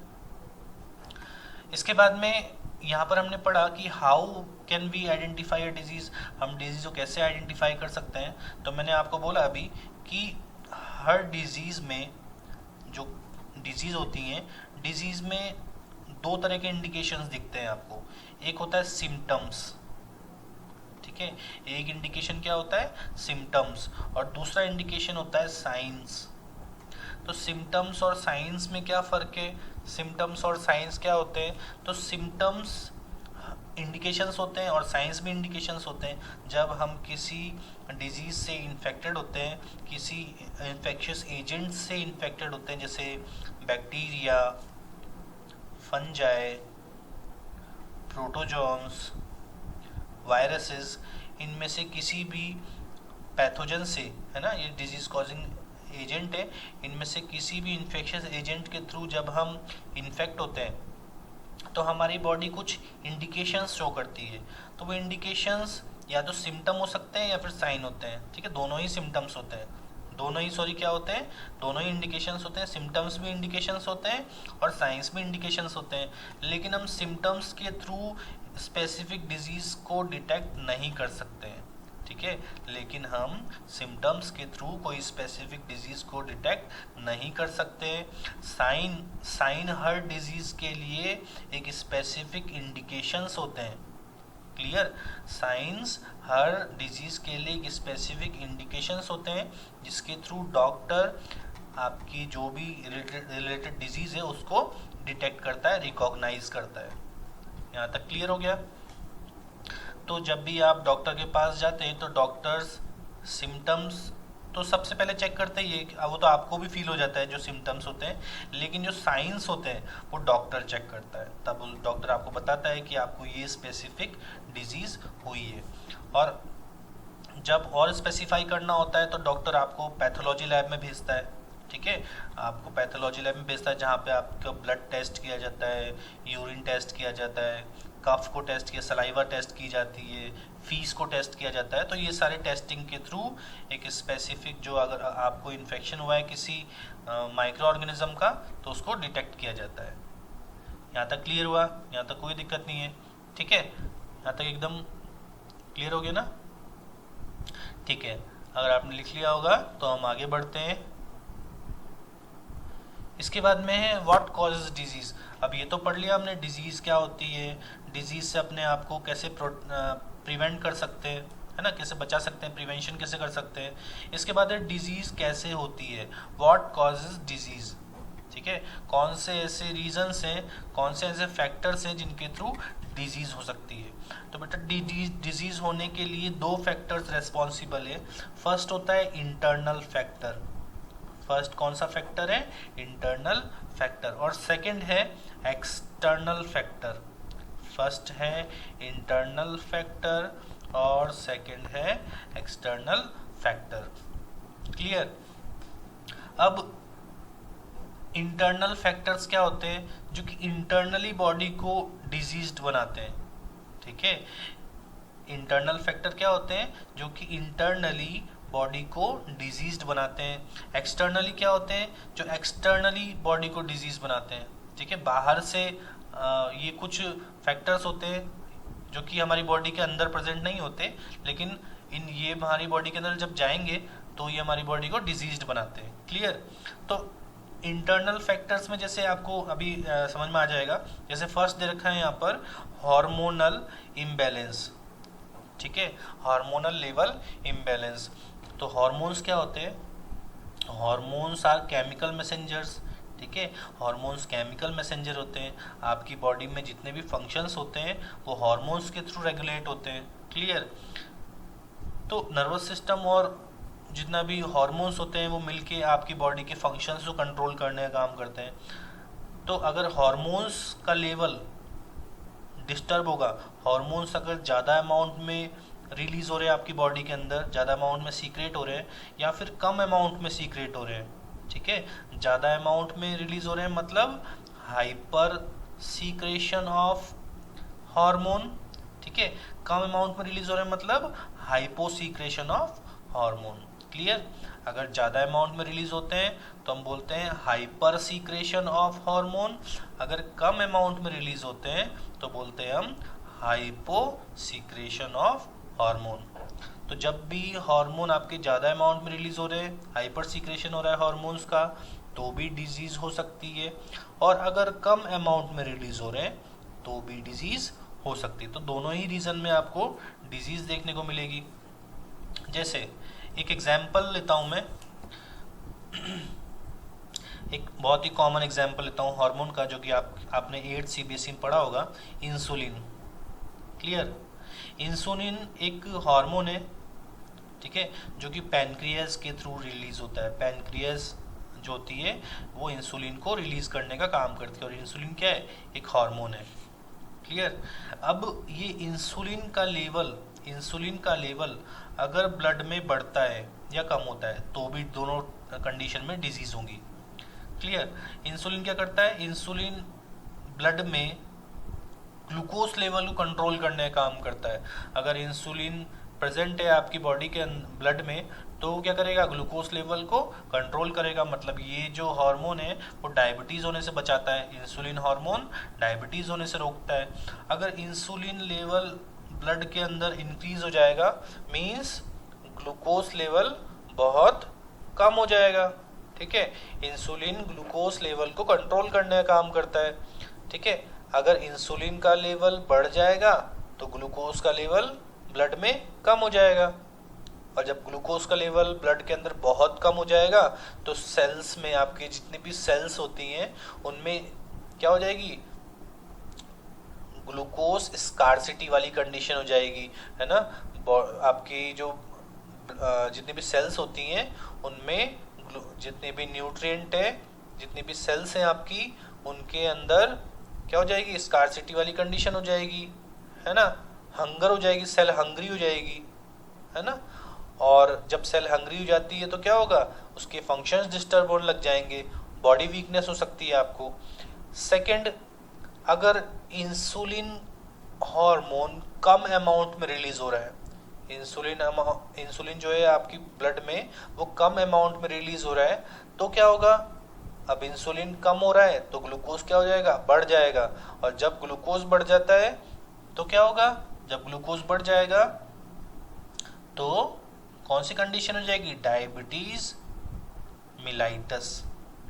इसके बाद में यहाँ पर हमने पढ़ा कि how can we identify a disease, हम डिजीज को कैसे आइडेंटिफाई कर सकते हैं। तो मैंने आपको बोला अभी कि हर डिजीज में, जो डिजीज होती हैं, डिजीज में दो तरह के इंडिकेशंस दिखते हैं आपको। एक होता है सिम्टम्स, ठीक है, एक इंडिकेशन क्या होता है, सिम्टम्स, और दूसरा इंडिकेशन होता है साइंस। तो सिम्टम्स और साइंस में क्या फ़र्क है, सिम्टम्स और साइंस क्या होते हैं। तो सिम्टम्स इंडिकेशंस होते हैं और साइंस भी इंडिकेशंस होते हैं। जब हम किसी डिजीज़ से इन्फेक्टेड होते हैं, किसी इन्फेक्शियस एजेंट से इन्फेक्टेड होते हैं, जैसे बैक्टीरिया, फंजाई, प्रोटोजोन्स, वायरसेस, इनमें से किसी भी पैथोजन से, है ना, ये डिजीज़ कॉजिंग एजेंट है, इनमें से किसी भी इन्फेक्शियस एजेंट के थ्रू जब हम इन्फेक्ट होते हैं तो हमारी बॉडी कुछ इंडिकेशंस शो करती है। तो वो इंडिकेशंस या तो सिम्टम हो सकते हैं या फिर साइन होते हैं। ठीक है, दोनों ही सिम्टम्स होते हैं, क्या होते हैं, दोनों ही इंडिकेशंस होते हैं। सिम्टम्स भी इंडिकेशंस होते हैं और साइंस भी इंडिकेशंस होते हैं। लेकिन हम सिम्टम्स के थ्रू स्पेसिफिक डिजीज़ को डिटेक्ट नहीं कर सकते हैं। ठीक है, लेकिन हम सिम्टम्स के थ्रू कोई स्पेसिफिक डिजीज़ को डिटेक्ट नहीं कर सकते। साइन हर डिजीज़ के लिए एक स्पेसिफिक इंडिकेशंस होते हैं। क्लियर। साइंस हर डिजीज़ के लिए एक स्पेसिफिक इंडिकेशंस होते हैं, जिसके थ्रू डॉक्टर आपकी जो भी रिलेटेड डिजीज़ है उसको डिटेक्ट करता है, रिकॉग्नाइज करता है। यहाँ तक क्लियर हो गया। तो जब भी आप डॉक्टर के पास जाते हैं तो डॉक्टर्स सिम्टम्स तो सबसे पहले चेक करते ही है, वो तो आपको भी फील हो जाता है जो सिम्टम्स होते हैं, लेकिन जो साइंस होते हैं वो डॉक्टर चेक करता है। तब डॉक्टर आपको बताता है कि आपको ये स्पेसिफिक डिजीज़ हुई है। और जब और स्पेसिफाई करना होता है तो डॉक्टर आपको पैथोलॉजी लैब में भेजता है। ठीक है, आपको पैथोलॉजी लैब में भेजता है, जहाँ पे आपका ब्लड टेस्ट किया जाता है, यूरिन टेस्ट किया जाता है, कफ को टेस्ट किया, सलाइवा टेस्ट की जाती है, फीस को टेस्ट किया जाता है। तो ये सारे टेस्टिंग के थ्रू एक स्पेसिफिक, जो अगर आपको इन्फेक्शन हुआ है किसी माइक्रो ऑर्गेनिज्म का, तो उसको डिटेक्ट किया जाता है। यहाँ तक क्लियर हुआ, यहाँ तक कोई दिक्कत नहीं है। ठीक है, यहाँ तक एकदम क्लियर हो गया ना। ठीक है, अगर आपने लिख लिया होगा तो हम आगे बढ़ते हैं। इसके बाद में है व्हाट कॉजेज डिजीज़। अब ये तो पढ़ लिया हमने डिजीज़ क्या होती है, डिजीज़ से अपने आप को कैसे प्रिवेंट कर सकते हैं, है ना, कैसे बचा सकते हैं, प्रिवेंशन कैसे कर सकते हैं। इसके बाद है डिजीज़ कैसे होती है, व्हाट कॉजेज डिजीज़। ठीक है, कौन से ऐसे रीजंस हैं, कौन से ऐसे फैक्टर्स हैं जिनके थ्रू डिजीज़ हो सकती है। तो बेटा डिजीज़ होने के लिए दो फैक्टर्स रेस्पॉन्सिबल है। फर्स्ट होता है इंटरनल फैक्टर, फर्स्ट कौन सा फैक्टर है, इंटरनल फैक्टर, और सेकंड है एक्सटर्नल फैक्टर। फर्स्ट है इंटरनल फैक्टर और सेकंड है एक्सटर्नल फैक्टर। क्लियर। अब इंटरनल फैक्टर्स क्या होते हैं, जो कि इंटरनली बॉडी को डिजीज्ड बनाते हैं। ठीक है, इंटरनल फैक्टर क्या होते हैं, जो कि इंटरनली बॉडी को डिजीज्ड बनाते हैं। एक्सटर्नली क्या होते हैं, जो एक्सटर्नली बॉडी को डिजीज बनाते हैं। ठीक है, बाहर से ये कुछ फैक्टर्स होते हैं जो कि हमारी बॉडी के अंदर प्रेजेंट नहीं होते, लेकिन ये हमारी बॉडी के अंदर जब जाएंगे तो ये हमारी बॉडी को डिजीज्ड बनाते हैं। क्लियर। तो इंटरनल फैक्टर्स में जैसे आपको अभी समझ में आ जाएगा, जैसे फर्स्ट दे रखा है यहाँ पर हार्मोनल इम्बैलेंस। ठीक है, हार्मोनल लेवल इम्बैलेंस। तो हार्मोन्स क्या होते हैं, हॉर्मोन्स आर केमिकल मैसेंजर्स, ठीक है। हॉर्मोन्स केमिकल मैसेंजर होते हैं, आपकी बॉडी में जितने भी फंक्शंस होते हैं वो हॉर्मोन्स के थ्रू रेगुलेट होते हैं, क्लियर। तो नर्वस सिस्टम और जितना भी हॉर्मोन्स होते हैं वो मिलके आपकी बॉडी के फंक्शंस को कंट्रोल करने का काम करते हैं। तो अगर हॉर्मोन्स का लेवल डिस्टर्ब होगा, हॉर्मोन्स अगर ज़्यादा अमाउंट में रिलीज हो रहे हैं आपकी बॉडी के अंदर, ज़्यादा अमाउंट में सीक्रेट हो रहे हैं या फिर कम अमाउंट में सीक्रेट हो रहे हैं, ठीक है। ज़्यादा अमाउंट में रिलीज हो रहे हैं मतलब हाइपर सीक्रेशन ऑफ हार्मोन, ठीक है। कम अमाउंट में रिलीज हो रहे हैं मतलब hypo secretion of hormone, clear. अगर ज़्यादा अमाउंट में रिलीज होते हैं तो हम बोलते हैं हाइपर सीक्रेशन ऑफ हार्मोन, अगर कम अमाउंट में रिलीज होते हैं तो बोलते हैं हम हाइपो सीक्रेशन ऑफ हार्मोन। तो जब भी हार्मोन आपके ज़्यादा अमाउंट में रिलीज हो रहे हैं, हाइपर सीक्रेशन हो रहा है हार्मोन्स का, तो भी डिजीज़ हो सकती है, और अगर कम अमाउंट में रिलीज हो रहे हैं तो भी डिजीज़ हो सकती है। तो दोनों ही रीज़न में आपको डिजीज़ देखने को मिलेगी। जैसे एक एग्जाम्पल लेता हूँ मैं, एक बहुत ही कॉमन एग्जाम्पल लेता हूँ हार्मोन का, जो कि आपने 8th CBSE में पढ़ा होगा, इंसुलिन, क्लियर। इंसुलिन एक हार्मोन है, ठीक है, जो कि पैनक्रियाज के थ्रू रिलीज होता है। पैनक्रियाज जो होती है वो इंसुलिन को रिलीज करने का काम करती है, और इंसुलिन क्या है, एक हार्मोन है, क्लियर। अब ये इंसुलिन का लेवल अगर ब्लड में बढ़ता है या कम होता है तो भी दोनों कंडीशन में डिजीज होंगी, क्लियर। इंसुलिन क्या करता है, इंसुलिन ब्लड में ग्लूकोज लेवल को कंट्रोल करने का काम करता है। अगर इंसुलिन प्रेजेंट है आपकी बॉडी के ब्लड में तो वो क्या करेगा, ग्लूकोज लेवल को कंट्रोल करेगा। मतलब ये जो हार्मोन है वो डायबिटीज़ होने से बचाता है, इंसुलिन हार्मोन डायबिटीज़ होने से रोकता है। अगर इंसुलिन लेवल ब्लड के अंदर इंक्रीज हो जाएगा मीन्स ग्लूकोज लेवल बहुत कम हो जाएगा, ठीक है। इंसुलिन ग्लूकोज लेवल को कंट्रोल करने का काम करता है, ठीक है। अगर इंसुलिन का लेवल बढ़ जाएगा तो ग्लूकोज का लेवल ब्लड में कम हो जाएगा, और जब ग्लूकोज का लेवल ब्लड के अंदर बहुत कम हो जाएगा तो सेल्स में, आपकी जितनी भी सेल्स होती हैं उनमें क्या हो जाएगी, ग्लूकोज स्कार्सिटी वाली कंडीशन हो जाएगी, है ना। आपकी जो जितनी भी सेल्स होती हैं उनमें जितने भी न्यूट्रिएंट है, जितनी भी सेल्स हैं आपकी, उनके अंदर क्या हो जाएगी, स्कार्सिटी वाली कंडीशन हो जाएगी, है ना। हंगर हो जाएगी, सेल हंग्री हो जाएगी, है ना। और जब सेल हंग्री हो जाती है तो क्या होगा, उसके फंक्शंस डिस्टर्ब होने लग जाएंगे, बॉडी वीकनेस हो सकती है आपको। सेकंड, अगर इंसुलिन हार्मोन कम अमाउंट में रिलीज हो रहा है, इंसुलिन जो है आपकी ब्लड में वो कम अमाउंट में रिलीज हो रहा है, तो क्या होगा, अब इंसुलिन कम हो रहा है तो ग्लूकोज क्या हो जाएगा, बढ़ जाएगा। और जब ग्लूकोज बढ़ जाता है तो क्या होगा, जब ग्लूकोज बढ़ जाएगा तो कौन सी कंडीशन हो जाएगी, डायबिटीज मिलाइटस,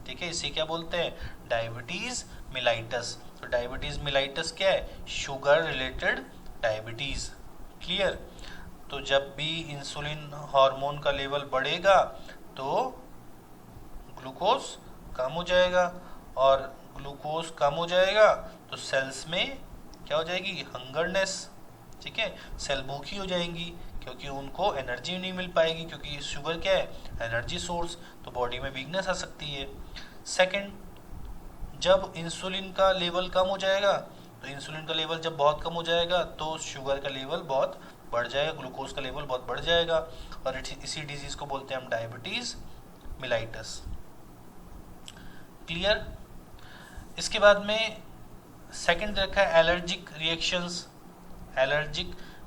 ठीक है। इसे क्या बोलते हैं, डायबिटीज मिलाइटस। तो डायबिटीज मिलाइटस क्या है, शुगर रिलेटेड डायबिटीज, क्लियर। तो जब भी इंसुलिन हार्मोन का लेवल बढ़ेगा तो ग्लूकोज कम हो जाएगा, और ग्लूकोज कम हो जाएगा तो सेल्स में क्या हो जाएगी, हंगरनेस, ठीक है। सेल भूखी हो जाएंगी क्योंकि उनको एनर्जी नहीं मिल पाएगी, क्योंकि शुगर क्या है, एनर्जी सोर्स, तो बॉडी में वीकनेस आ सकती है। सेकंड, जब इंसुलिन का लेवल कम हो जाएगा, तो इंसुलिन का लेवल जब बहुत कम हो जाएगा तो शुगर का लेवल बहुत बढ़ जाएगा, ग्लूकोज का लेवल बहुत बढ़ जाएगा, और इसी डिजीज को बोलते हैं हम डायबिटीज मिलाइटस, क्लियर। इसके बाद में सेकंड रखा है एलर्जिक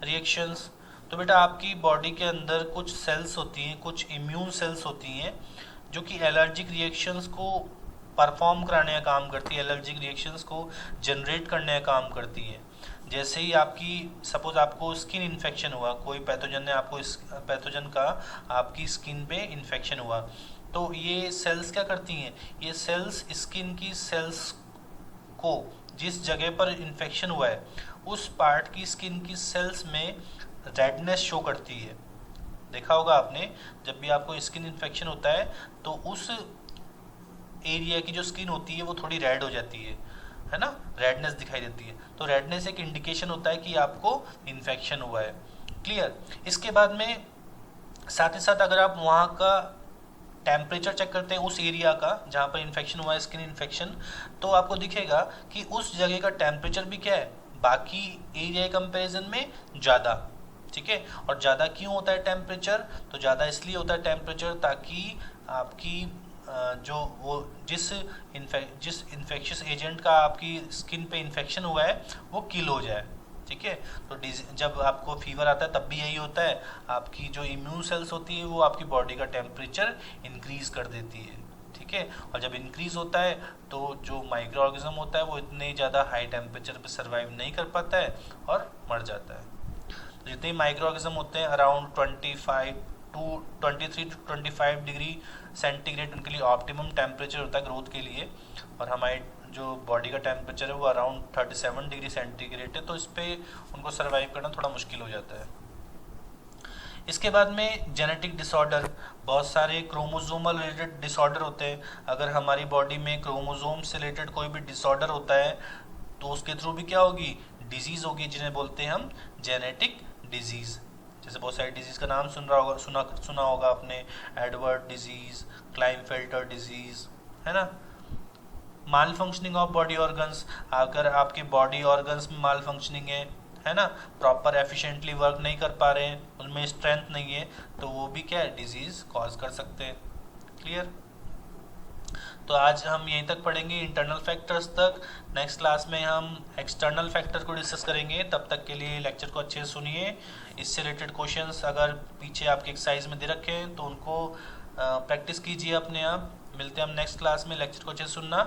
रिएक्शंस। तो बेटा आपकी बॉडी के अंदर कुछ सेल्स होती हैं, कुछ इम्यून सेल्स होती हैं जो कि एलर्जिक रिएक्शंस को परफॉर्म कराने का काम करती है, एलर्जिक रिएक्शंस को जनरेट करने का काम करती है। जैसे ही आपकी सपोज आपको स्किन इन्फेक्शन हुआ, कोई पैथोजन का आपकी स्किन पे इन्फेक्शन हुआ, तो ये सेल्स क्या करती हैं, ये सेल्स स्किन की सेल्स को जिस जगह पर इन्फेक्शन हुआ है उस पार्ट की स्किन की सेल्स में रेडनेस शो करती है। देखा होगा आपने, जब भी आपको स्किन इन्फेक्शन होता है तो उस एरिया की जो स्किन होती है वो थोड़ी रेड हो जाती है ना, रेडनेस दिखाई देती है। तो रेडनेस एक इंडिकेशन होता है कि आपको इन्फेक्शन हुआ है। क्लियर। इसके बाद में साथ ही साथ अगर आप वहाँ का टेम्परेचर चेक करते हैं उस एरिया का जहाँ पर इन्फेक्शन हुआ है, स्किन इन्फेक्शन, तो आपको दिखेगा कि उस जगह का टेम्परेचर भी क्या है, बाकी एरिया कंपैरिजन में ज़्यादा। ठीक है। और ज़्यादा क्यों होता है टेम्परेचर, तो ज़्यादा इसलिए होता है टेम्परेचर ताकि आपकी जो वो जिस इन्फेक्शियस एजेंट का आपकी स्किन पे इन्फेक्शन हुआ है वो किल हो जाए। ठीक है। तो जब आपको फीवर आता है तब भी यही होता है, आपकी जो इम्यून सेल्स होती है वो आपकी बॉडी का टेम्परेचर इंक्रीज कर देती है। ठीक है। और जब इंक्रीज होता है तो जो माइक्रो ऑर्गेनिज्म होता है वो इतने ज़्यादा हाई टेम्परेचर पे सर्वाइव नहीं कर पाता है और मर जाता है। तो जितने माइक्रो ऑर्गेनिज्म होते हैं अराउंड 23 to 25 डिग्री सेंटीग्रेड उनके लिए ऑप्टिमम टेम्परेचर होता है ग्रोथ के लिए, और हमारे जो बॉडी का टेम्परेचर है वो अराउंड 37 डिग्री सेंटीग्रेड है, तो इस पे उनको सर्वाइव करना थोड़ा मुश्किल हो जाता है। इसके बाद में जेनेटिक डिसऑर्डर, बहुत सारे क्रोमोसोमल रिलेटेड डिसऑर्डर होते हैं। अगर हमारी बॉडी में क्रोमोसोम से रिलेटेड कोई भी डिसऑर्डर होता है तो उसके थ्रू भी क्या होगी, डिजीज होगी, जिन्हें बोलते हैं हम जेनेटिक डिजीज। जैसे बहुत सारी डिजीज का नाम सुना होगा आपने, एडवर्ड डिजीज, क्लाइनफेल्टर डिजीज, है ना। माल फंक्शनिंग ऑफ बॉडी ऑर्गन्स, अगर आपके बॉडी ऑर्गन्स में माल फंक्शनिंग है ना, प्रॉपर एफिशिएंटली वर्क नहीं कर पा रहे हैं, उनमें स्ट्रेंथ नहीं है, तो वो भी क्या है, डिजीज कॉज कर सकते हैं। क्लियर। तो आज हम यहीं तक पढ़ेंगे, इंटरनल फैक्टर्स तक। नेक्स्ट क्लास में हम एक्सटर्नल फैक्टर को डिस्कस करेंगे। तब तक के लिए लेक्चर को अच्छे से सुनिए। इससे रिलेटेड क्वेश्चंस अगर पीछे आपके एक्सरसाइज में दे रखे हैं तो उनको प्रैक्टिस कीजिए अपने आप। मिलते हैं हम नेक्स्ट क्लास में, लेक्चर को अच्छे से सुनना।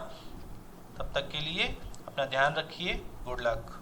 तब तक के लिए अपना ध्यान रखिए। Good luck.